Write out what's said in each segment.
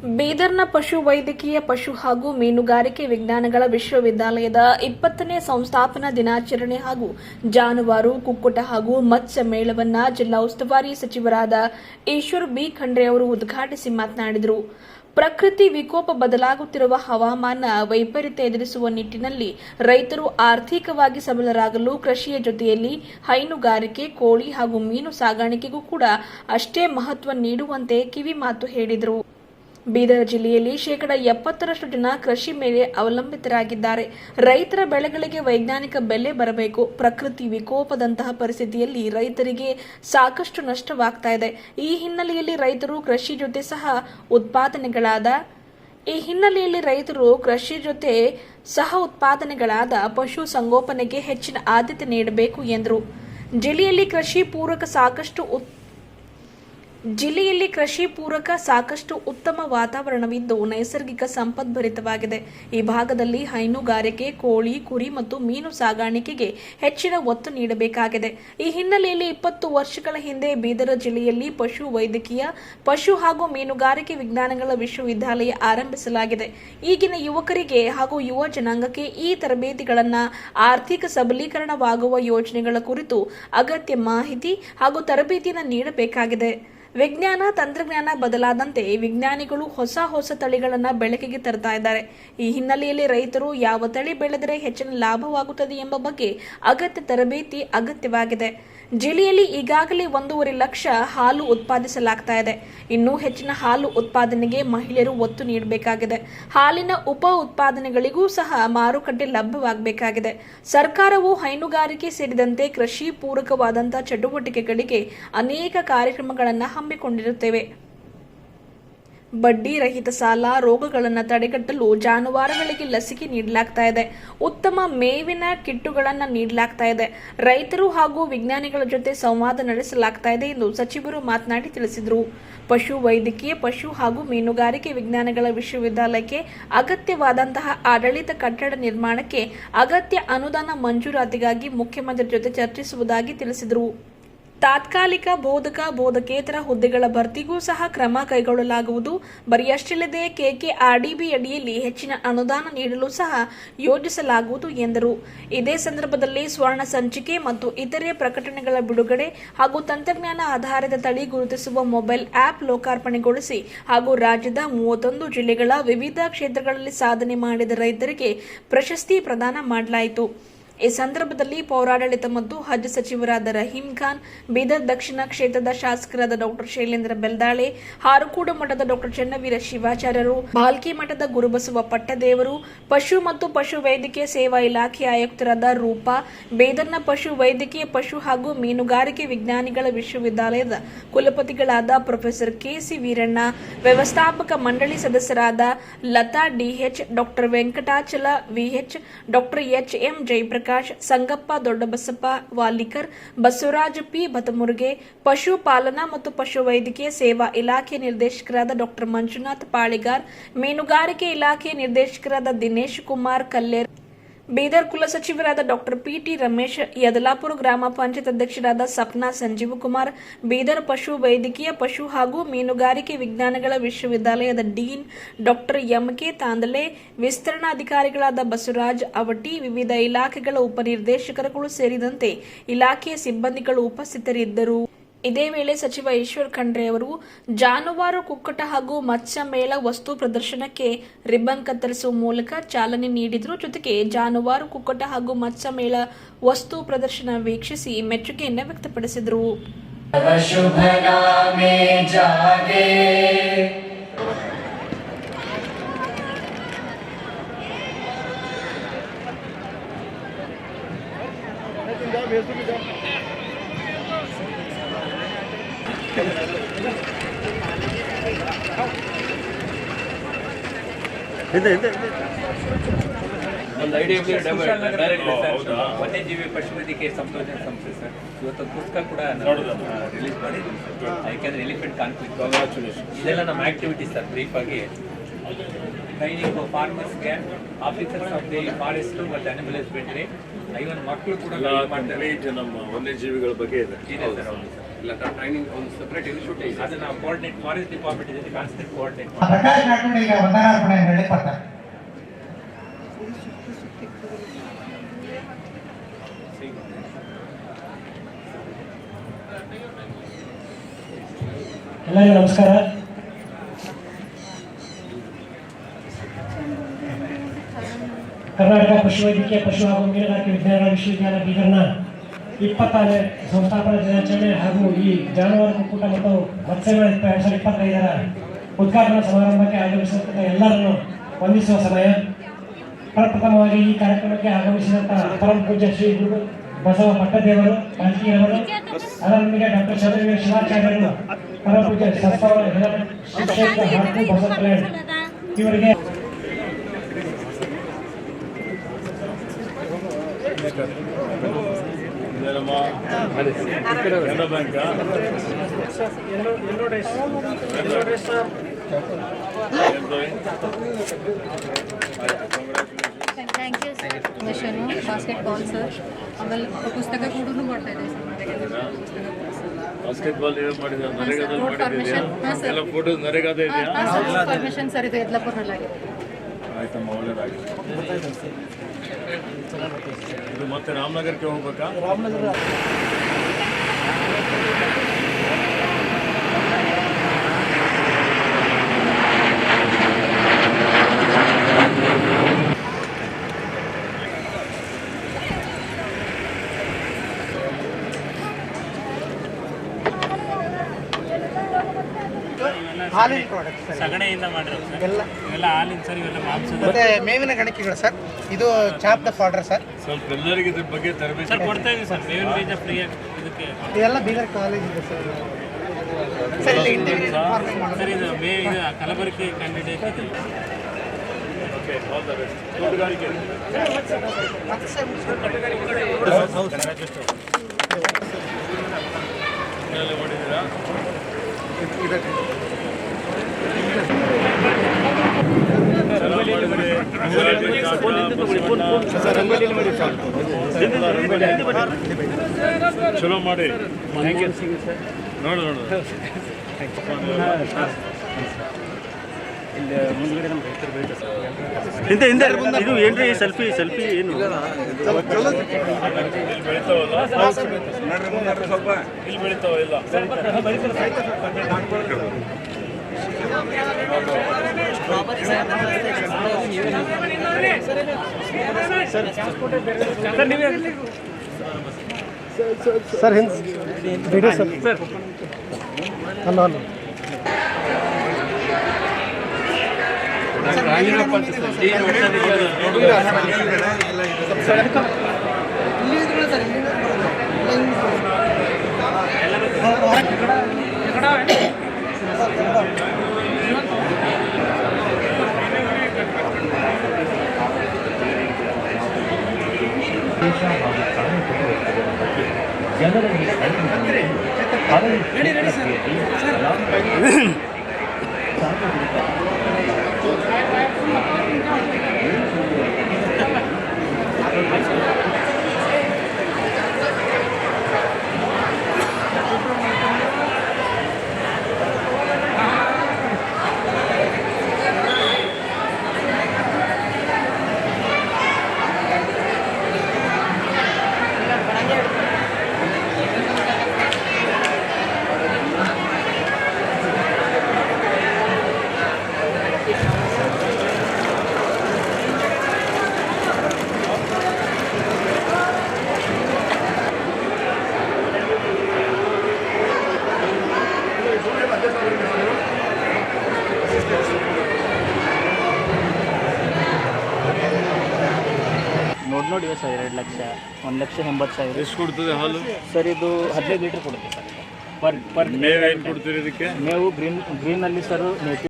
ಬೀದರ್ನ ಪಶು ವೈದ್ಯಕೀಯ ಪಶು ಹಾಗೂ ಮೀನುಗಾರಿಕೆ ವಿಜ್ಞಾನಗಳ ವಿಶ್ವವಿದ್ಯಾಲಯದ 20ನೇ ಸಂಸ್ಥಾಪನಾ ದಿನಾಚರಣೆ ಹಾಗೂ ಜಾನುವಾರು, ಕುಕ್ಕುಟ ಹಾಗೂ ಮತ್ಸ್ಯ ಮೇಳವನ್ನು ಜಿಲ್ಲಾ ಉಸ್ತುವಾರಿ ಸಚಿವರಾದ ಈಶ್ವರ್ ಬಿ ಖಂಡ್ರೆ ಅವರು ಉದ್ಘಾಟಿಸಿ ಮಾತನಾಡಿದರು. ಪ್ರಕೃತಿ ವಿಕೋಪ, ಬದಲಾಗುತ್ತಿರುವ ಹವಾಮಾನ ವೈಪರೀತ್ಯ ಎದುರಿಸುವ ನಿಟ್ಟಿನಲ್ಲಿ ರೈತರು ಆರ್ಥಿಕವಾಗಿ ಸಬಲರಾಗಲು ಕೃಷಿಯ ಜೊತೆಯಲ್ಲಿ ಹೈನುಗಾರಿಕೆ, ಕೋಳಿ ಹಾಗೂ ಮೀನು ಸಾಗಾಣಿಕೆಗೂ ಕೂಡ ಅಷ್ಟೇ ಮಹತ್ವ ನೀಡುವಂತೆ ಕಿವಿಮಾತು ಹೇಳಿದರು. ಬೀದರ್ ಜಿಲ್ಲೆಯಲ್ಲಿ 70% ಜನ ಕೃಷಿ ಮೇಲೆ ಅವಲಂಬಿತರಾಗಿದ್ದಾರೆ. ರೈತರ ಬೆಳೆಗಳಿಗೆ ವೈಜ್ಞಾನಿಕ ಬೆಲೆ ಬರಬೇಕು. ಪ್ರಕೃತಿ ವಿಕೋಪದಂತಹ ಪರಿಸ್ಥಿತಿಯಲ್ಲಿ ರೈತರಿಗೆ ಸಾಕಷ್ಟು ನಷ್ಟವಾಗ್ತಾ ಇದೆ. ಈ ಹಿನ್ನೆಲೆಯಲ್ಲಿ ರೈತರು ಕೃಷಿ ಜೊತೆ ಸಹ ಉತ್ಪಾದನೆಗಳಾದ ಪಶು ಸಂಗೋಪನೆಗೆ ಹೆಚ್ಚಿನ ಆದ್ಯತೆ ನೀಡಬೇಕು ಎಂದರು. ಜಿಲ್ಲೆಯಲ್ಲಿ ಕೃಷಿ ಪೂರಕ ಸಾಕಷ್ಟು ಉತ್ತಮ ವಾತಾವರಣವಿದ್ದು ನೈಸರ್ಗಿಕ ಸಂಪದ್ಭರಿತವಾಗಿದೆ. ಈ ಭಾಗದಲ್ಲಿ ಹೈನುಗಾರಿಕೆ, ಕೋಳಿ, ಕುರಿ ಮತ್ತು ಮೀನು ಸಾಗಾಣಿಕೆಗೆ ಹೆಚ್ಚಿನ ಒತ್ತು ನೀಡಬೇಕಾಗಿದೆ. ಈ ಹಿನ್ನೆಲೆಯಲ್ಲಿ 20 ವರ್ಷಗಳ ಹಿಂದೆ ಬೀದರ ಜಿಲ್ಲೆಯಲ್ಲಿ ಪಶು ವೈದ್ಯಕೀಯ ಪಶು ಹಾಗೂ ಮೀನುಗಾರಿಕೆ ವಿಜ್ಞಾನಗಳ ವಿಶ್ವವಿದ್ಯಾಲಯ ಆರಂಭಿಸಲಾಗಿದೆ. ಈಗಿನ ಯುವಕರಿಗೆ ಹಾಗೂ ಯುವ ಜನಾಂಗಕ್ಕೆ ಈ ತರಬೇತಿಗಳನ್ನು ಆರ್ಥಿಕ ಸಬಲೀಕರಣವಾಗುವ ಯೋಜನೆಗಳ ಕುರಿತು ಅಗತ್ಯ ಮಾಹಿತಿ ಹಾಗೂ ತರಬೇತಿಯನ್ನು ನೀಡಬೇಕಾಗಿದೆ. ವಿಜ್ಞಾನ ತಂತ್ರಜ್ಞಾನ ಬದಲಾದಂತೆ ವಿಜ್ಞಾನಿಗಳು ಹೊಸ ತಳಿಗಳನ್ನು ಬೆಳಕಿಗೆ ತರ್ತಾ ಇದ್ದಾರೆ. ಈ ಹಿನ್ನೆಲೆಯಲ್ಲಿ ರೈತರು ಯಾವ ತಳಿ ಬೆಳೆದರೆ ಹೆಚ್ಚಿನ ಲಾಭವಾಗುತ್ತದೆ ಎಂಬ ಬಗ್ಗೆ ಅಗತ್ಯ ತರಬೇತಿ ಅಗತ್ಯವಾಗಿದೆ. ಜಿಲ್ಲೆಯಲ್ಲಿ ಈಗಾಗಲೇ 1.5 ಲಕ್ಷ ಹಾಲು ಉತ್ಪಾದಿಸಲಾಗ್ತಾ ಇದೆ. ಇನ್ನೂ ಹೆಚ್ಚಿನ ಹಾಲು ಉತ್ಪಾದನೆಗೆ ಮಹಿಳೆಯರು ಒತ್ತು ನೀಡಬೇಕಾಗಿದೆ. ಹಾಲಿನ ಉಪ ಉತ್ಪಾದನೆಗಳಿಗೂ ಸಹ ಮಾರುಕಟ್ಟೆ ಲಭ್ಯವಾಗಬೇಕಾಗಿದೆ. ಸರ್ಕಾರವು ಹೈನುಗಾರಿಕೆ ಸೇರಿದಂತೆ ಕೃಷಿ ಪೂರಕವಾದಂತಹ ಚಟುವಟಿಕೆಗಳಿಗೆ ಅನೇಕ ಕಾರ್ಯಕ್ರಮಗಳನ್ನು ಹಮ್ಮಿಕೊಂಡಿರುತ್ತೇವೆ. ಬಡ್ಡಿ ರಹಿತ ಸಾಲ, ರೋಗಗಳನ್ನು ತಡೆಗಟ್ಟಲು ಜಾನುವಾರುಗಳಿಗೆ ಲಸಿಕೆ ನೀಡಲಾಗ್ತಾ ಇದೆ. ಉತ್ತಮ ಮೇವಿನ ಕಿಟ್ಟುಗಳನ್ನು ನೀಡಲಾಗ್ತಾ ಇದೆ. ರೈತರು ಹಾಗೂ ವಿಜ್ಞಾನಿಗಳ ಜೊತೆ ಸಂವಾದ ನಡೆಸಲಾಗ್ತಾ ಇದೆ ಎಂದು ಸಚಿವರು ಮಾತನಾಡಿ ತಿಳಿಸಿದರು. ಪಶು ವೈದ್ಯಕೀಯ ಪಶು ಹಾಗೂ ಮೀನುಗಾರಿಕೆ ವಿಜ್ಞಾನಗಳ ವಿಶ್ವವಿದ್ಯಾಲಯಕ್ಕೆ ಅಗತ್ಯವಾದಂತಹ ಆಡಳಿತ ಕಟ್ಟಡ ನಿರ್ಮಾಣಕ್ಕೆ ಅಗತ್ಯ ಅನುದಾನ ಮಂಜೂರಾತಿಗಾಗಿ ಮುಖ್ಯಮಂತ್ರಿ ಜೊತೆ ಚರ್ಚಿಸುವುದಾಗಿ ತಿಳಿಸಿದರು. ತಾತ್ಕಾಲಿಕ ಬೋಧಕೇತರ ಹುದ್ದೆಗಳ ಭರ್ತಿಗೂ ಸಹ ಕ್ರಮ ಕೈಗೊಳ್ಳಲಾಗುವುದು. ಬರಿಯಷ್ಟಲ್ಲದೆ ಕೆಕೆಆರ್ಡಿಬಿ ಅಡಿಯಲ್ಲಿ ಹೆಚ್ಚಿನ ಅನುದಾನ ನೀಡಲು ಸಹ ಯೋಜಿಸಲಾಗುವುದು ಎಂದರು. ಇದೇ ಸಂದರ್ಭದಲ್ಲಿ ಸ್ವರ್ಣ ಸಂಚಿಕೆ ಮತ್ತು ಇತರೆ ಪ್ರಕಟಣೆಗಳ ಬಿಡುಗಡೆ ಹಾಗೂ ತಂತ್ರಜ್ಞಾನ ಆಧಾರಿತ ತಳಿ ಗುರುತಿಸುವ ಮೊಬೈಲ್ ಆಪ್ ಲೋಕಾರ್ಪಣೆಗೊಳಿಸಿ ಹಾಗೂ ರಾಜ್ಯದ 31 ಜಿಲ್ಲೆಗಳ ವಿವಿಧ ಕ್ಷೇತ್ರಗಳಲ್ಲಿ ಸಾಧನೆ ಮಾಡಿದ ರೈತರಿಗೆ ಪ್ರಶಸ್ತಿ ಪ್ರದಾನ ಮಾಡಲಾಯಿತು. ಈ ಸಂದರ್ಭದಲ್ಲಿ ಪೌರಾಡಳಿತ ಮತ್ತು ಹಜ್ ಸಚಿವರಾದ ರಹೀಂ ಖಾನ್, ಬೀದರ್ ದಕ್ಷಿಣ ಕ್ಷೇತ್ರದ ಶಾಸಕರಾದ ಡಾ ಶೈಲೇಂದ್ರ ಬೆಲ್ದಾಳೆ, ಹಾರುಕೂಡು ಮಠದ ಡಾ ಚನ್ನವೀರ ಶಿವಾಚಾರ್ಯರು, ಭಾಲ್ಕಿ ಮಠದ ಗುರುಬಸವ ಪಟ್ಟದೇವರು, ಪಶು ಮತ್ತು ಪಶು ವೈದ್ಯಕೀಯ ಸೇವಾ ಇಲಾಖೆ ಆಯುಕ್ತರಾದ ರೂಪಾ, ಬೀದರ್ನ ಪಶು ವೈದ್ಯಕೀಯ ಪಶು ಹಾಗೂ ಮೀನುಗಾರಿಕೆ ವಿಜ್ಞಾನಿಗಳ ವಿಶ್ವವಿದ್ಯಾಲಯದ ಕುಲಪತಿಗಳಾದ ಪ್ರೊಫೆಸರ್ ಕೆಸಿ ವೀರಣ್ಣ, ವ್ಯವಸ್ಥಾಪಕ ಮಂಡಳಿ ಸದಸ್ಯರಾದ ಲತಾ ಡಿಎಚ್, ಡಾ ವೆಂಕಟಾಚಲ ವಿಎಚ್, ಡಾ ಎಚ್ಎಂ ಜಯಪ್ರಕಾಶ್, ಸಂಗಪ್ಪ ದೊಡ್ಡಬಸಪ್ಪ ವಾಲಿಕರ್, ಬಸವರಾಜ ಪಿ ಬತಮುರ್ಗೆ, ಪಶು ಪಾಲನಾ ಮತ್ತು ಪಶು ವೈದ್ಯಕೀಯ ಸೇವಾ ಇಲಾಖೆ ನಿರ್ದೇಶಕರಾದ ಡಾ ಮಂಜುನಾಥ್ ಪಾಳಿಗಾರ್, ಮೀನುಗಾರಿಕೆ ಇಲಾಖೆ ನಿರ್ದೇಶಕರಾದ ದಿನೇಶ್ ಕುಮಾರ್ ಕಲ್ಲೇರ್, ಬೀದರ್ ಕುಲಸಚಿವರಾದ ಡಾ ಪಿಟಿ ರಮೇಶ್, ಯದಲಾಪುರ ಗ್ರಾಮ ಪಂಚಾಯತ್ ಅಧ್ಯಕ್ಷರಾದ ಸಪ್ನಾ ಸಂಜೀವಕುಮಾರ್, ಬೀದರ್ ಪಶು ವೈದ್ಯಕೀಯ ಪಶು ಹಾಗೂ ಮೀನುಗಾರಿಕೆ ವಿಜ್ಞಾನಗಳ ವಿಶ್ವವಿದ್ಯಾಲಯದ ಡೀನ್ ಡಾ ಎಂಕೆ ತಾಂದಲೆ, ವಿಸ್ತರಣಾಧಿಕಾರಿಗಳಾದ ಬಸವರಾಜ್ ಅವಟಿ, ವಿವಿಧ ಇಲಾಖೆಗಳ ಉಪನಿರ್ದೇಶಕರುಗಳು ಸೇರಿದಂತೆ ಇಲಾಖೆಯ ಸಿಬ್ಬಂದಿಗಳು ಉಪಸ್ಥಿತರಿದ್ದರು. ಇದೇ ವೇಳೆ ಸಚಿವ ಈಶ್ವರ್ ಖಂಡ್ರೆ ಅವರು ಜಾನುವಾರು, ಕುಕ್ಕಟ ಹಾಗೂ ಮತ್ಸ್ಯ ಮೇಳ ವಸ್ತು ಪ್ರದರ್ಶನಕ್ಕೆ ರಿಬ್ಬನ್ ಕತ್ತರಿಸುವ ಮೂಲಕ ಚಾಲನೆ ನೀಡಿದರು. ಜೊತೆಗೆ ಜಾನುವಾರು, ಕುಕ್ಕಟ ಹಾಗೂ ಮತ್ಸ್ಯ ಮೇಳ ವಸ್ತು ಪ್ರದರ್ಶನ ವೀಕ್ಷಿಸಿ ಮೆಚ್ಚುಗೆಯನ್ನು ವ್ಯಕ್ತಪಡಿಸಿದರು. ಒಂದು ಐಡಿಯಾ ವನ್ಯಜೀವಿ ಪಶುವೈದ್ಯಕೀಯ ಸಂಶೋಧನಾ ಸಂಸ್ಥೆ ಸರ್ ಇವತ್ತು ಪುಸ್ತಕ ಕೂಡ ರಿಲೀಸ್ ಮಾಡಿದ್ದೀವಿ. ಯಾಕೆಂದರೆ ಎಲಿಫೆಂಟ್ ಕಾನ್ಫ್ಲಿಕ್ಟ್ ಇದೆಲ್ಲ ನಮ್ಮ ಆಕ್ಟಿವಿಟೀಸ್ ಸರ್. ಬ್ರೀಫ್ ಆಗಿ ಟ್ರೈನಿಂಗ್ ಫಾರ್ಮರ್ಸ್ಗೆ, ಆಫೀಸರ್ಸ್ ಆಫ್ ದಿ ಫಾರೆಸ್ಟ್ ಮತ್ತು ಅನಿಮಲ್ ಹಸ್ಬೆಂಡ್ರಿ, ಇವನ್ ಮಕ್ಕಳು ಕೂಡ ಮಾಡ್ತಾರೆ. ನಮ್ಮ ವನ್ಯಜೀವಿಗಳ ಬಗ್ಗೆ ಇದೆ ಸರ್. ಹೌದು ಸರ್. ಇಲ್ಲ ಟ್ರೈನಿಂಗ್ ಒಂದು ಸೆಪರೇಟ್ ಇನ್ಸ್ಟಿಟ್ಯೂಟ್ ಇದೆ. ಅದನ್ನ ಕೋಆರ್ಡಿನೇಟ್ ಫಾರೆಸ್ಟ್ ಡಿಪಾರ್ಟ್ಮೆಂಟ್ ಇದೆ, ಕಾನ್ಸ್ಟೆಂಟ್ ಕೋಆರ್ಡಿನೇಟ್ ಪ್ರಕಾಶ್ ನಾಟೋಡ್ ಈಗ ವಂದನಾರ್ಪಣೆ ಹೇಳಿ ಬರ್ತಾರೆ. ಎಲ್ಲರಿಗೂ ನಮಸ್ಕಾರ. ಕರ್ನಾಟಕ ಪಶುವೈದ್ಯಕೀಯ ಪಶು ಹಾಗೂ ಮೀನುಗಾರಿಕೆ ವಿಜ್ಞಾನಗಳ ವಿಶ್ವವಿದ್ಯಾಲಯ ಬೀದರ್ನ 20ನೇ ಸಂಸ್ಥಾಪನಾ ದಿನಾಚರಣೆ ಹಾಗೂ ಈ ಜಾನುವಾರು ಒಕ್ಕೂಟ ಮತ್ತು ಮತ್ಸ್ಯಮೇಳ 2025ರ ಉದ್ಘಾಟನಾ ಸಮಾರಂಭಕ್ಕೆ ಆಗಮಿಸಿದಂಥ ಎಲ್ಲರನ್ನು ವಂದಿಸುವ ಸಮಯ. ಪ್ರಪ್ರಥಮವಾಗಿ ಈ ಕಾರ್ಯಕ್ರಮಕ್ಕೆ ಆಗಮಿಸಿದಂತಹ ಪರಮ ಪೂಜ್ಯ ಶ್ರೀ ಗುರು ಬಸವ ಪಟ್ಟದೇವರು ರಾಜಕೀಯವರು, ಅದರೊಂದಿಗೆ ಡಾಕ್ಟರ್ ಚಂದ್ರವೀರ ಶಿವಾಚಾರ್ಯರು, ಪರಮ ಪೂಜ್ಯ ಸತ್ಸವ ಶಿಕ್ಷಕ ಹಾಗೂ ಬಸವ ಇವರಿಗೆ thank you sir. Mission basketball sir, ಆಮೇಲೆ ಪುಸ್ತಕ ಕೂಡ ಮಾಡ್ತಾ ಇದ್ದೀವಿ ಸರ್. ಬಾಸ್ಕೆಟ್ಬಾಲ್ ಮಾಡಿದ್ರೆ ನರೇಗಾದಲ್ಲಿ ರೋಡ್ ಪರ್ಮಿಷನ್ ಹಾಂ ಸರ್, ಎಲ್ಲ ಫೋಟೋ ನರೇಗಾದ ಇದೆಯಾ? ಪರ್ಮಿಷನ್ ಸರ್, ಇದು ಯದ್ಲಾಪುರನಲ್ಲಾಗಿದೆ. ಆಯ್ತಮ್ಮ, ಒಳ್ಳೇದಾಗಿ. ಇದು ಮತ್ತೆ ರಾಮನಗರಕ್ಕೆ ಹೋಗ್ಬೇಕಾ? ಹಾಲಿನ ಪ್ರಾಡಕ್ಟ್ ಸರ್, ಸಗಣಿಯಿಂದ ಮಾಡಿರೋದು ಸರ್. ಎಲ್ಲ ಇವೆಲ್ಲ ಹಾಲಿನ ಸರ್, ಇವೆಲ್ಲ ಮಾಂಸದ ಮತ್ತೆ ಮೇವಿನ ಗಣಿಕೆಗಳು ಸರ್. ಇದು ಚಾಪ್ ದ ಫಾಡ್ರ್ ಸರ್. ಸ್ವಲ್ಪ ಎಲ್ಲರಿಗೆ ಇದ್ರ ಬಗ್ಗೆ ತರಬೇತಿ ಸರ್ ಕೊಡ್ತಾ ಇದೀವಿ ಸರ್. ಬೇವಿನ ಬೀಜ ಫ್ರೀಯಾಗಿ ಇದಕ್ಕೆ ಇದೆಲ್ಲ ಬೀದರ್ ಕಾಲೇಜ್ ಇದೆ ಸರ್. ಸರ್ ಇಲ್ಲಿ ಇಂಡಿವಿಜುವಲ್ ಫಾರ್ಮಿಂಗ್ ಮಾಡೋದು. ಸರ್, ಇದು ಇದು ಕಲಬುರಗಿ ಕ್ಯಾಂಡಿಡೇಟ್ ಇದೆ. Okay, all the best. ತೋಟಗಾರಿಕೆ ಮತ್ತೆ ಸರ್ ಎಲ್ಲ ಮಾಡಿದ್ದೀರಾ? ಚಲೋ ಮಾಡಿ ನೋಡು ನೋಡು. ಹಿಂದೆ ಇದು ಏನ್ರಿ ಸೆಲ್ಫಿ ಏನು ಇಲ್ಲಿ ಬೆಳಿತಾವಲ್ಲ, ಇಲ್ಲಿ ಬೆಳಿತಾವ ಇಲ್ಲ. ಸರ್ ಹಿಂದೆ ಬಿಡಿ ಸರ್. ಸರ್ ಹಲೋ ಹಲೋ ನೋಡಿವೆ ಸರ್. 2 ಲಕ್ಷ, 1,80,000. ಎಷ್ಟು ಕೊಡ್ತದೆ ಹಾಲು ಸರ್, ಇದು 15 ಲೀಟ್ರ್ ಕೊಡುತ್ತೆ ಸರ್. ಪರ್ ಮೇವು ಏನು ಕೊಡ್ತೀರಿ ಇದಕ್ಕೆ? ಮೇವು ಗ್ರೀನಲ್ಲಿ ಸರ್ ಮೇವು.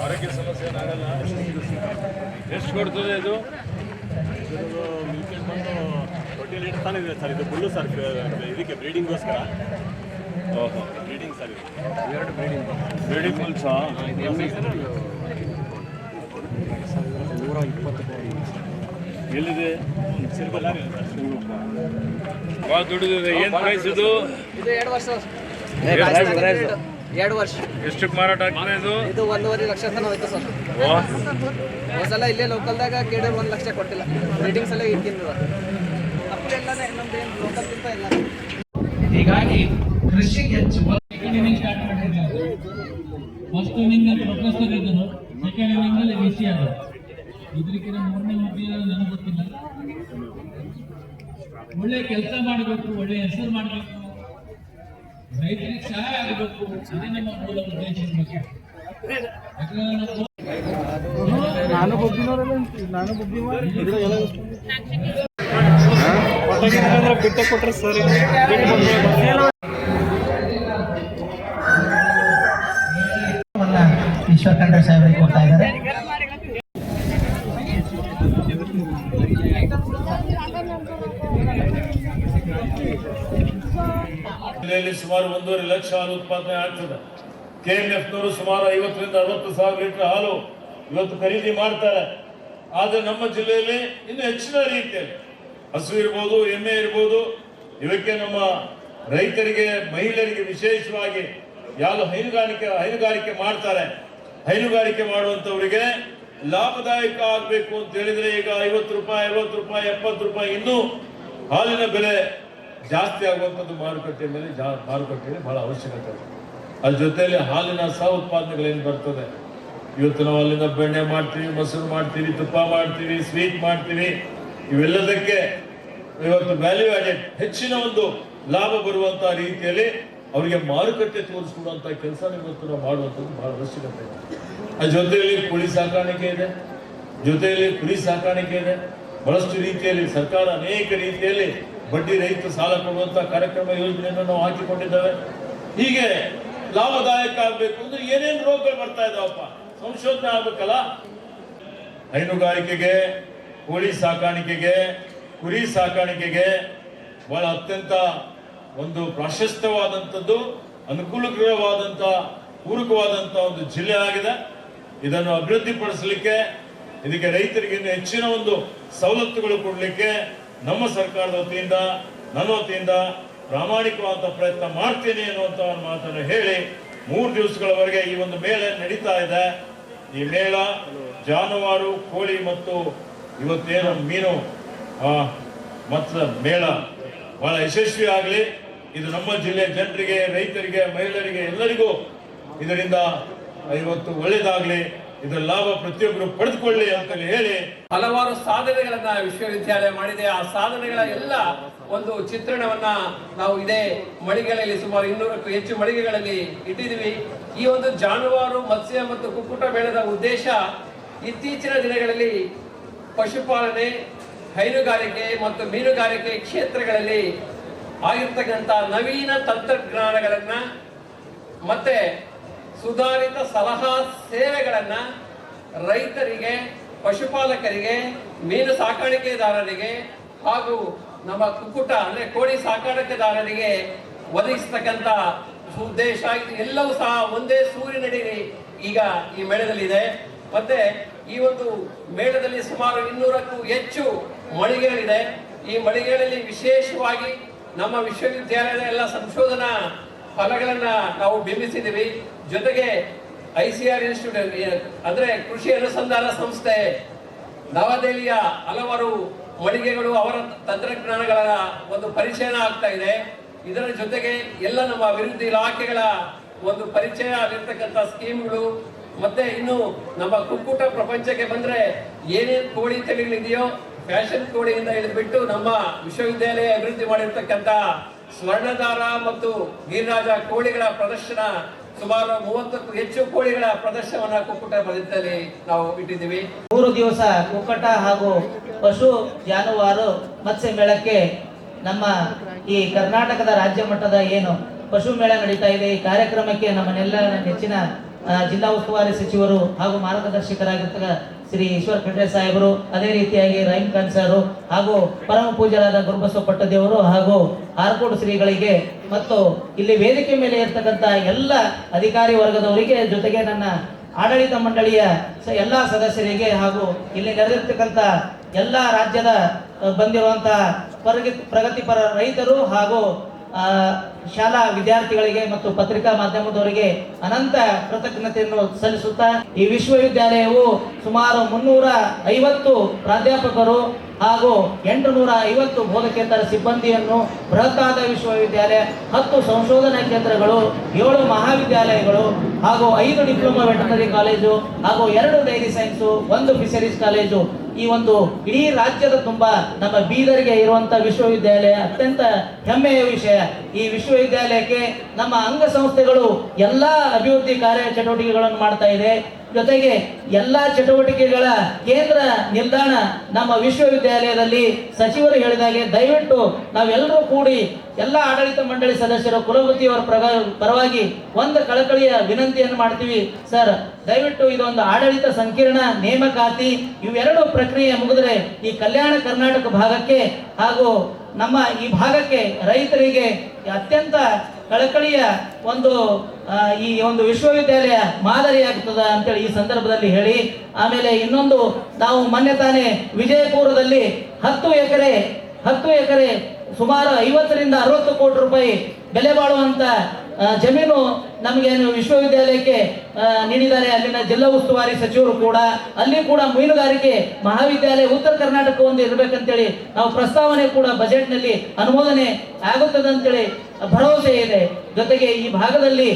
ಆರೋಗ್ಯ ಸಮಸ್ಯೆ ಏನಾಗಲ್ಲ. ಎಷ್ಟು ಕೊಡ್ತದೆ ಇದು? ಮಿಲ್ಕ್ ಬಂದು 20 ಲೀಟರ್ ತಾನೇ ಇದೆ ಸರ್. ಇದು ಫುಲ್ಲು ಸರ್ ಇದಕ್ಕೆ ಬ್ರೀಡಿಂಗ್ಗೋಸ್ಕರ. ಓಹೋ, ಬ್ರೀಡಿಂಗ್ ಸರ್ ಇದು. ಎರಡು ಬ್ರೀಡಿಂಗ್ ಬ್ರೀಡಿಂಗ್ ಫುಲ್ಸಾ? ಎಲ್ಲಿದೆ? ಭಾಳ ದುಡ್ಡಿದೆ. ಏನು ಪ್ರೈಸ್ ಇದು? ಇದು 2 ವರ್ಷ. 2 ವರ್ಷ. ಎಷ್ಟಕ್ಕೆ ಮಾರಾಟ ಆಗ್ತದೆ ಇದು? ಇದು 1.5 ಲಕ್ಷ ತನಕ ಹೋಯ್ತು ಸರ್. ಒಂದ್ಸಲ ಇಲ್ಲೇ ಲೋಕಲ್ದಾಗ ಕೇಳಿದ್ರೆ 1 ಲಕ್ಷ ಕೊಟ್ಟಿಲ್ಲ. ಬ್ರೀಡಿಂಗ್ಸ್ ಎಲ್ಲ ಇಟ್ಟಿದ್ರು ಅಪ್ಪೆಲ್ಲನೇ ನಮ್ದು ಏನು ಲೋಕಲ್ಗಿಂತ ಇಲ್ಲ. ಹೀಗಾಗಿ ಕೃಷಿಗೆ ಹೆಚ್ಚು ಸ್ಟಾರ್ಟ್ ಮಾಡಿದ್ದಾರೆ. ಫಸ್ಟ್ ಇನ್ನಿಂಗ್ ಪ್ರೊಫೆಸರ್ ಇದ್ದರು, ಸೆಕೆಂಡ್ ಇನ್ನಿಂಗಲ್ಲಿ ವಿಸಿ ಆದರು. ಇದಕ್ಕಿಂತ ಮೂರನೇ ಮಟ್ಟಿಗೆ ನನಗೆ ಗೊತ್ತಿಲ್ಲ. ಒಳ್ಳೆ ಕೆಲಸ ಮಾಡಬೇಕು, ಒಳ್ಳೆ ಹೆಸರು ಮಾಡಬೇಕು, ರೈತರಿಗೆ ಸಹಾಯ ಆಗಬೇಕು. ಅದೇ ನಮ್ಮ ಮೂಲ ಉದ್ದೇಶ ಇರಬೇಕು. ಬಿಟ್ಟ ಕೊಟ್ಟರೆ ಸರಿ. ಈಶ್ವರ್ ಖಂಡ್ರೆ ಸಾಹೇಬರಿಗೆ ಕೊಡ್ತಾ ಇದ್ದಾರೆ. ಜಿಲ್ಲೆಯಲ್ಲಿ ಸುಮಾರು 1.5 ಲಕ್ಷ ಹಾಲು ಉತ್ಪಾದನೆ ಆಗ್ತದೆ. KMF ಸುಮಾರು 50 ರಿಂದ 60 ಸಾವಿರ ಲೀಟರ್ ಹಾಲು ಇವತ್ತು ಖರೀದಿ ಮಾಡ್ತಾರೆ. ಆದರೆ ನಮ್ಮ ಜಿಲ್ಲೆಯಲ್ಲಿ ಇನ್ನು ಹೆಚ್ಚಿನ ರೀತಿಯಲ್ಲಿ ಹಸು ಇರ್ಬೋದು, ಎಮ್ಮೆ ಇರ್ಬೋದು, ಇವಕ್ಕೆ ನಮ್ಮ ರೈತರಿಗೆ, ಮಹಿಳೆಯರಿಗೆ ವಿಶೇಷವಾಗಿ ಯಾರು ಹೈನುಗಾರಿಕೆ ಮಾಡ್ತಾರೆ, ಹೈನುಗಾರಿಕೆ ಮಾಡುವಂಥವರಿಗೆ ಲಾಭದಾಯಕ ಆಗಬೇಕು ಅಂತ ಹೇಳಿದ್ರೆ ಈಗ 50 ರೂಪಾಯಿ, 60 ರೂಪಾಯಿ, 70 ರೂಪಾಯಿ ಇನ್ನೂ ಹಾಲಿನ ಬೆಲೆ ಜಾಸ್ತಿ ಆಗುವಂಥದ್ದು ಮಾರುಕಟ್ಟೆಯಲ್ಲಿ ಬಹಳ ಅವಶ್ಯಕತೆ ಇದೆ. ಅದ್ರ ಜೊತೆಯಲ್ಲಿ ಹಾಲಿನ ಸಹ ಉತ್ಪಾದನೆಗಳೇನು ಬರ್ತದೆ, ಇವತ್ತು ನಾವು ಅಲ್ಲಿಂದ ಬೆಣ್ಣೆ ಮಾಡ್ತೀವಿ, ಮೊಸರು ಮಾಡ್ತೀವಿ, ತುಪ್ಪ ಮಾಡ್ತೀವಿ, ಸ್ವೀಟ್ ಮಾಡ್ತೀವಿ. ಇವೆಲ್ಲದಕ್ಕೆ ಇವತ್ತು ವ್ಯಾಲ್ಯೂ ಆಡೆಡ್ ಹೆಚ್ಚಿನ ಒಂದು ಲಾಭ ಬರುವಂತಹ ರೀತಿಯಲ್ಲಿ ಅವರಿಗೆ ಮಾರುಕಟ್ಟೆ ತೋರಿಸ್ಕೊಡುವಂತ ಕೆಲಸ ಇವತ್ತು ನಾವು ಮಾಡುವಂಥದ್ದು ಬಹಳ ಅವಶ್ಯಕತೆ ಇದೆ. ಅದ್ರ ಜೊತೆಯಲ್ಲಿ ಕುರಿ ಸಾಕಾಣಿಕೆ ಇದೆ, ಬಹಳಷ್ಟು ರೀತಿಯಲ್ಲಿ ಸರ್ಕಾರ ಅನೇಕ ರೀತಿಯಲ್ಲಿ ಬಡ್ಡಿ ರಹಿತ ಸಾಲ ಕೊಡುವಂತ ಕಾರ್ಯಕ್ರಮ ಯೋಜನೆಯನ್ನು ನಾವು ಹಾಕಿಕೊಂಡಿದ್ದೇವೆ. ಹೀಗೆ ಲಾಭದಾಯಕ ಆಗ್ಬೇಕು ಅಂದ್ರೆ ಏನೇನು ರೋಗಗಳು ಬರ್ತಾ ಇದಾವಪ್ಪ, ಸಂಶೋಧನೆ ಆಗ್ಬೇಕಲ್ಲ. ಹೈನುಗಾರಿಕೆಗೆ, ಕೋಳಿ ಸಾಕಾಣಿಕೆಗೆ, ಕುರಿ ಸಾಕಾಣಿಕೆಗೆ ಬಹಳ ಅತ್ಯಂತ ಒಂದು ಪ್ರಾಶಸ್ತ್ಯವಾದಂಥದ್ದು, ಅನುಕೂಲಕರವಾದಂಥ, ಪೂರಕವಾದಂಥ ಒಂದು ಜಿಲ್ಲೆ ಆಗಿದೆ. ಇದನ್ನು ಅಭಿವೃದ್ಧಿಪಡಿಸಲಿಕ್ಕೆ, ಇದಕ್ಕೆ ರೈತರಿಗೆ ಇನ್ನೂ ಹೆಚ್ಚಿನ ಒಂದು ಸವಲತ್ತುಗಳು ಕೊಡಲಿಕ್ಕೆ ನಮ್ಮ ಸರ್ಕಾರದ ವತಿಯಿಂದ, ನನ್ನ ವತಿಯಿಂದ ಪ್ರಾಮಾಣಿಕವಾದ ಪ್ರಯತ್ನ ಮಾಡ್ತೀನಿ ಅನ್ನುವಂಥ ಒಂದು ಮಾತನ್ನು ಹೇಳಿ 3 ದಿವಸಗಳವರೆಗೆ ಈ ಒಂದು ಮೇಳ ನಡೀತಾ ಇದೆ. ಈ ಮೇಳ ಜಾನುವಾರು, ಕೋಳಿ ಮತ್ತು ಇವತ್ತೇನು ಮೀನು ಮತ್ತು ಮೇಳ ಬಹಳ ಯಶಸ್ವಿ ಆಗಲಿ. ಇದು ನಮ್ಮ ಜಿಲ್ಲೆಯ ಜನರಿಗೆ, ರೈತರಿಗೆ, ಮಹಿಳೆಯರಿಗೆ ಎಲ್ಲರಿಗೂ ಇದರಿಂದ ಇವತ್ತು ಒಳ್ಳೆಯದಾಗಲಿ, ಇದರ ಲಾಭ ಪ್ರತಿಯೊಬ್ಬರು ಪಡೆದುಕೊಳ್ಳಿ ಅಂತ ಹೇಳಿ ಹಲವಾರು ಸಾಧನೆಗಳನ್ನ ವಿಶ್ವವಿದ್ಯಾಲಯ ಮಾಡಿದೆ. ಆ ಸಾಧನೆಗಳ ಎಲ್ಲ ಒಂದು ಚಿತ್ರಣವನ್ನ ನಾವು ಇದೇ ಮಳಿಗೆಗಳಲ್ಲಿ ಸುಮಾರು 200ಕ್ಕೂ ಹೆಚ್ಚು ಮಳಿಗೆಗಳಲ್ಲಿ ಇಟ್ಟಿದ್ದೀವಿ. ಈ ಒಂದು ಜಾನುವಾರು, ಮತ್ಸ್ಯ ಮತ್ತು ಕುಕ್ಕುಟ ಮೇಳದ ಉದ್ದೇಶ ಇತ್ತೀಚಿನ ದಿನಗಳಲ್ಲಿ ಪಶುಪಾಲನೆ, ಹೈನುಗಾರಿಕೆ ಮತ್ತು ಮೀನುಗಾರಿಕೆ ಕ್ಷೇತ್ರಗಳಲ್ಲಿ ಆಗಿರ್ತಕ್ಕಂಥ ನವೀನ ತಂತ್ರಜ್ಞಾನಗಳನ್ನ ಮತ್ತೆ ಸುಧಾರಿತ ಸಲಹಾ ಸೇವೆಗಳನ್ನ ರೈತರಿಗೆ, ಪಶುಪಾಲಕರಿಗೆ, ಮೀನು ಸಾಕಾಣಿಕೆದಾರರಿಗೆ ಹಾಗೂ ನಮ್ಮ ಕುಕ್ಕುಟ ಅಂದ್ರೆ ಕೋಳಿ ಸಾಕಾಣಿಕೆದಾರರಿಗೆ ಒದಗಿಸ್ತಕ್ಕಂಥ ಉದ್ದೇಶ. ಎಲ್ಲವೂ ಸಹ ಒಂದೇ ಸೂರಿನಡಿ ಈಗ ಈ ಮೇಳದಲ್ಲಿದೆ. ಮತ್ತೆ ಈ ಒಂದು ಮೇಳದಲ್ಲಿ ಸುಮಾರು 200ಕ್ಕೂ ಹೆಚ್ಚು ಮಳಿಗೆಗಳಿದೆ. ಈ ಮಳಿಗೆಗಳಲ್ಲಿ ವಿಶೇಷವಾಗಿ ನಮ್ಮ ವಿಶ್ವವಿದ್ಯಾಲಯದ ಎಲ್ಲ ಸಂಶೋಧನಾ ಫಲಗಳನ್ನ ನಾವು ಬಿಂಬಿಸಿದ್ದೀವಿ. ಜೊತೆಗೆ ICR ಇನ್ಸ್ಟಿಟ್ಯೂಟ್ ಅಂದ್ರೆ ಕೃಷಿ ಅನುಸಂಧಾನ ಸಂಸ್ಥೆ ನವದೆಹಲಿಯ ಹಲವಾರು ಮಳಿಗೆಗಳು, ಅವರ ತಂತ್ರಜ್ಞಾನಗಳ ಒಂದು ಪರಿಚಯನ ಆಗ್ತಾ ಇದೆ. ಇದರ ಜೊತೆಗೆ ಎಲ್ಲ ನಮ್ಮ ಅಭಿವೃದ್ಧಿ ಇಲಾಖೆಗಳ ಒಂದು ಪರಿಚಯ ಆಗಿರ್ತಕ್ಕಂಥ ಸ್ಕೀಮ್ಗಳು, ಮತ್ತೆ ಇನ್ನು ನಮ್ಮ ಕುಕ್ಕುಟ ಪ್ರಪಂಚಕ್ಕೆ ಬಂದ್ರೆ ಏನೇನು ಕೋಳಿ ತಳಿಗಳಿದೆಯೋ ಫ್ಯಾಷನ್ ಕೋಳಿಯಿಂದ ಹಿಡಿದುಬಿಟ್ಟು ನಮ್ಮ ವಿಶ್ವವಿದ್ಯಾಲಯ ಅಭಿವೃದ್ಧಿ ಮಾಡಿರ್ತಕ್ಕಂಥ ಸ್ವರ್ಣಧಾರ ಮತ್ತು ಗಿರಿರಾಜ ಕೋಳಿಗಳ ಪ್ರದರ್ಶನ, ಸುಮಾರು 30ಕ್ಕೂ ಹೆಚ್ಚು ಕೋಳಿಗಳ ಪ್ರದರ್ಶನವನ್ನ ಕುಕ್ಕುಟ ಪ್ರದೇಶದಲ್ಲಿ ನಾವು ಇಟ್ಟಿದ್ದೀವಿ. 3 ದಿವಸ ಕುಕ್ಕಟ ಹಾಗೂ ಪಶು ಜಾನುವಾರು ಮತ್ಸ್ಯ ಮೇಳಕ್ಕೆ ನಮ್ಮ ಈ ಕರ್ನಾಟಕದ ರಾಜ್ಯ ಮಟ್ಟದ ಏನು ಪಶು ಮೇಳ ನಡೀತಾ ಇದೆ, ಈ ಕಾರ್ಯಕ್ರಮಕ್ಕೆ ನಮ್ಮನ್ನೆಲ್ಲ ನೆಚ್ಚಿನ ಜಿಲ್ಲಾ ಉಸ್ತುವಾರಿ ಸಚಿವರು ಹಾಗೂ ಮಾರ್ಗದರ್ಶಕರಾಗಿರ್ತಕ್ಕ ಶ್ರೀ ಈಶ್ವರ್ ಖಂಡ್ರೆ ಸಾಹೇಬರು, ಅದೇ ರೀತಿಯಾಗಿ ರಹೀಂ ಖಾನ್ ಸರ್ ಹಾಗೂ ಪರಮ ಪೂಜ್ಯರಾದ ಗುರುಬಸವ ಪಟ್ಟದೇವರು ಹಾಗೂ ಆರ್ಕೋಡ್ ಶ್ರೀಗಳಿಗೆ ಮತ್ತು ಇಲ್ಲಿ ವೇದಿಕೆ ಮೇಲೆ ಇರ್ತಕ್ಕಂಥ ಎಲ್ಲ ಅಧಿಕಾರಿ ವರ್ಗದವರಿಗೆ, ಜೊತೆಗೆ ನನ್ನ ಆಡಳಿತ ಮಂಡಳಿಯ ಎಲ್ಲ ಸದಸ್ಯರಿಗೆ ಹಾಗೂ ಇಲ್ಲಿ ನೆರೆದಿರ್ತಕ್ಕಂಥ ಎಲ್ಲ ರಾಜ್ಯದ ಬಂದಿರುವಂತಹ ಪ್ರಗತಿಪರ ರೈತರು ಹಾಗೂ ಶಾಲಾ ವಿದ್ಯಾರ್ಥಿಗಳಿಗೆ ಮತ್ತು ಪತ್ರಿಕಾ ಮಾಧ್ಯಮದವರಿಗೆ ಅನಂತ ಕೃತಜ್ಞತೆಯನ್ನು ಸಲ್ಲಿಸುತ್ತಾ, ಈ ವಿಶ್ವವಿದ್ಯಾಲಯವು ಸುಮಾರು 350 ಪ್ರಾಧ್ಯಾಪಕರು ಹಾಗೂ 850 ಬೋಧಕೇತರ ಸಿಬ್ಬಂದಿಯನ್ನು, ಬೃಹತ್ತಾದ ವಿಶ್ವವಿದ್ಯಾಲಯ, 10 ಸಂಶೋಧನಾ ಕೇಂದ್ರಗಳು, 7 ಮಹಾವಿದ್ಯಾಲಯಗಳು ಹಾಗೂ 5 ಡಿಪ್ಲೊಮಾ ವೆಟರ್ನರಿ ಕಾಲೇಜು ಹಾಗೂ 2 ಡೈರಿ ಸೈನ್ಸು, 1 ಫಿಶರೀಸ್ ಕಾಲೇಜು, ಈ ಒಂದು ಇಡೀ ರಾಜ್ಯದ ತುಂಬ ನಮ್ಮ ಬೀದರ್ಗೆ ಇರುವಂತಹ ವಿಶ್ವವಿದ್ಯಾಲಯ ಅತ್ಯಂತ ಹೆಮ್ಮೆಯ ವಿಷಯ. ಈ ವಿಶ್ವವಿದ್ಯಾಲಯಕ್ಕೆ ನಮ್ಮ ಅಂಗಸಂಸ್ಥೆಗಳು ಎಲ್ಲ ಅಭಿವೃದ್ಧಿ ಕಾರ್ಯ ಚಟುವಟಿಕೆಗಳನ್ನು ಮಾಡ್ತಾ ಇದೆ. ಜೊತೆಗೆ ಎಲ್ಲ ಚಟುವಟಿಕೆಗಳ ಕೇಂದ್ರ ನಿಲ್ದಾಣ ನಮ್ಮ ವಿಶ್ವವಿದ್ಯಾಲಯದಲ್ಲಿ. ಸಚಿವರು ಹೇಳಿದಾಗೆ ದಯವಿಟ್ಟು ನಾವೆಲ್ಲರೂ ಕೂಡಿ ಎಲ್ಲ ಆಡಳಿತ ಮಂಡಳಿ ಸದಸ್ಯರು, ಕುಲಪತಿಯವರ ಪರವಾಗಿ ಒಂದು ಕಳಕಳಿಯ ವಿನಂತಿಯನ್ನು ಮಾಡ್ತೀವಿ. ಸರ್, ದಯವಿಟ್ಟು ಇದೊಂದು ಆಡಳಿತ ಸಂಕೀರ್ಣ, ನೇಮಕಾತಿ ಇವೆರಡು ಪ್ರಕ್ರಿಯೆ ಮುಗಿದ್ರೆ ಈ ಕಲ್ಯಾಣ ಕರ್ನಾಟಕ ಭಾಗಕ್ಕೆ ಹಾಗೂ ನಮ್ಮ ಈ ಭಾಗಕ್ಕೆ ರೈತರಿಗೆ ಅತ್ಯಂತ ಕಳಕಳಿಯ ಈ ಒಂದು ವಿಶ್ವವಿದ್ಯಾಲಯ ಮಾದರಿಯಾಗ್ತದ ಅಂತೇಳಿ ಈ ಸಂದರ್ಭದಲ್ಲಿ ಹೇಳಿ, ಆಮೇಲೆ ಇನ್ನೊಂದು, ನಾವು ಮೊನ್ನೆ ತಾನೇ ವಿಜಯಪುರದಲ್ಲಿ 10 ಎಕರೆ ಸುಮಾರು 50 ರಿಂದ 60 ಕೋಟಿ ರೂಪಾಯಿ ಬೆಲೆ ಬಾಳುವಂತ ಜಮೀನು ನಮಗೇನು ವಿಶ್ವವಿದ್ಯಾಲಯಕ್ಕೆ ನೀಡಿದ್ದಾರೆ. ಅಲ್ಲಿನ ಜಿಲ್ಲಾ ಉಸ್ತುವಾರಿ ಸಚಿವರು ಕೂಡ, ಅಲ್ಲಿ ಕೂಡ ಮೀನುಗಾರಿಕೆ ಮಹಾವಿದ್ಯಾಲಯ ಉತ್ತರ ಕರ್ನಾಟಕ ಒಂದು ಇರಬೇಕಂತೇಳಿ ನಾವು ಪ್ರಸ್ತಾವನೆ ಕೂಡ ಬಜೆಟ್ನಲ್ಲಿ ಅನುಮೋದನೆ ಆಗುತ್ತದೆ ಅಂತೇಳಿ ಭರವಸೆ ಇದೆ. ಜೊತೆಗೆ ಈ ಭಾಗದಲ್ಲಿ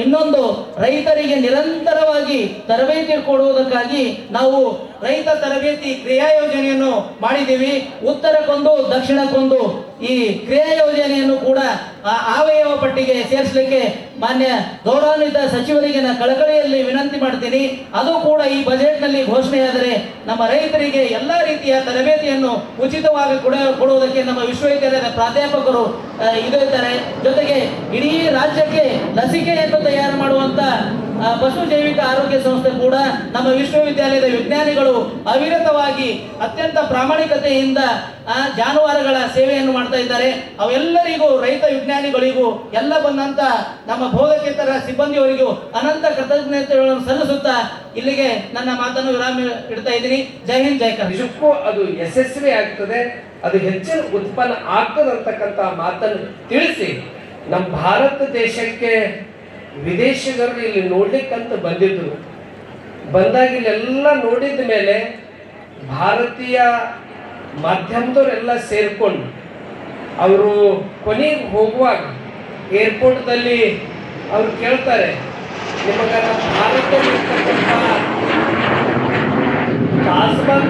ಇನ್ನೊಂದು, ರೈತರಿಗೆ ನಿರಂತರವಾಗಿ ತರಬೇತಿ ಕೊಡುವುದಕ್ಕಾಗಿ ನಾವು ರೈತ ತರಬೇತಿ ಕ್ರಿಯಾ ಯೋಜನೆಯನ್ನು ಮಾಡಿದ್ದೀವಿ. ಉತ್ತರಕ್ಕೊಂದು, ದಕ್ಷಿಣಕ್ಕೊಂದು ಈ ಕ್ರಿಯಾ ಯೋಜನೆಯನ್ನು ಕೂಡ ಆವಯವ ಪಟ್ಟಿಗೆ ಸೇರಿಸಲಿಕ್ಕೆ ಮಾನ್ಯ ಗೌರವಾನ್ವಿತ ಸಚಿವರಿಗೆ ನಾನು ಕಳಕಳಿಯಲ್ಲಿ ವಿನಂತಿ ಮಾಡ್ತೀನಿ. ಅದು ಕೂಡ ಈ ಬಜೆಟ್ನಲ್ಲಿ ಘೋಷಣೆಯಾದರೆ ನಮ್ಮ ರೈತರಿಗೆ ಎಲ್ಲ ರೀತಿಯ ತರಬೇತಿಯನ್ನು ಉಚಿತವಾಗಿ ಕೊಡುವುದಕ್ಕೆ ನಮ್ಮ ವಿಶ್ವವಿದ್ಯಾಲಯದ ಪ್ರಾಧ್ಯಾಪಕರು ಇದ್ದಾರೆ. ಜೊತೆಗೆ ಇಡೀ ರಾಜ್ಯಕ್ಕೆ ಲಸಿಕೆಯನ್ನು ತಯಾರು ಮಾಡುವಂತ ಪಶು ಜೈವಿಕ ಆರೋಗ್ಯ ಸಂಸ್ಥೆ ಕೂಡ ನಮ್ಮ ವಿಶ್ವವಿದ್ಯಾಲಯದ ವಿಜ್ಞಾನಿಗಳು ಅವಿರತವಾಗಿ ಅತ್ಯಂತ ಪ್ರಾಮಾಣಿಕತೆಯಿಂದ ಜಾನುವಾರುಗಳ ಸೇವೆಯನ್ನು ಮಾಡ್ತಾ ಇದ್ದಾರೆ. ಅವೆಲ್ಲರಿಗೂ, ರೈತ ವಿಜ್ಞಾನಿಗಳಿಗೂ, ಎಲ್ಲ ಬಂದಂತ ನಮ್ಮ ಬೋಧಕೇತರ ಸಿಬ್ಬಂದಿಯವರಿಗೂ ಅನಂತ ಕೃತಜ್ಞತೆಗಳನ್ನು ಸಲ್ಲಿಸುತ್ತಾ ಇಲ್ಲಿಗೆ ನನ್ನ ಮಾತನ್ನು ವಿರಾಮ ಇಡ್ತಾ ಇದ್ದೀನಿ. ಜೈ ಹಿಂದ್, ಜೈ ಕರ್ನಾಟಕ. ನಿಜಕ್ಕೂ ಅದು ಯಶಸ್ವಿ ಆಗ್ತದೆ, ಅದು ಹೆಚ್ಚಿನ ಉತ್ಪನ್ನ ಆಗ್ತದೆ ಅಂತಕ್ಕಂಥ ಮಾತನ್ನು ತಿಳಿಸಿ, ನಮ್ಮ ಭಾರತ ದೇಶಕ್ಕೆ ವಿದೇಶಿಗರು ಇಲ್ಲಿ ನೋಡ್ಲಿಕ್ಕಂತ ಬಂದಾಗ ಇಲ್ಲೆಲ್ಲ ನೋಡಿದ ಮೇಲೆ ಭಾರತೀಯ ಮಾಧ್ಯಮದವರೆಲ್ಲ ಸೇರ್ಕೊಂಡು ಅವರು ಕೊನೆಗೆ ಹೋಗುವಾಗ ಏರ್ಪೋರ್ಟ್ದಲ್ಲಿ ಅವ್ರು ಕೇಳ್ತಾರೆ, ನಿಮಗೆ ನಮ್ಮ ಭಾರತದಲ್ಲಿರ್ತಕ್ಕಂಥ ತಾಜ್ಮಹಲ್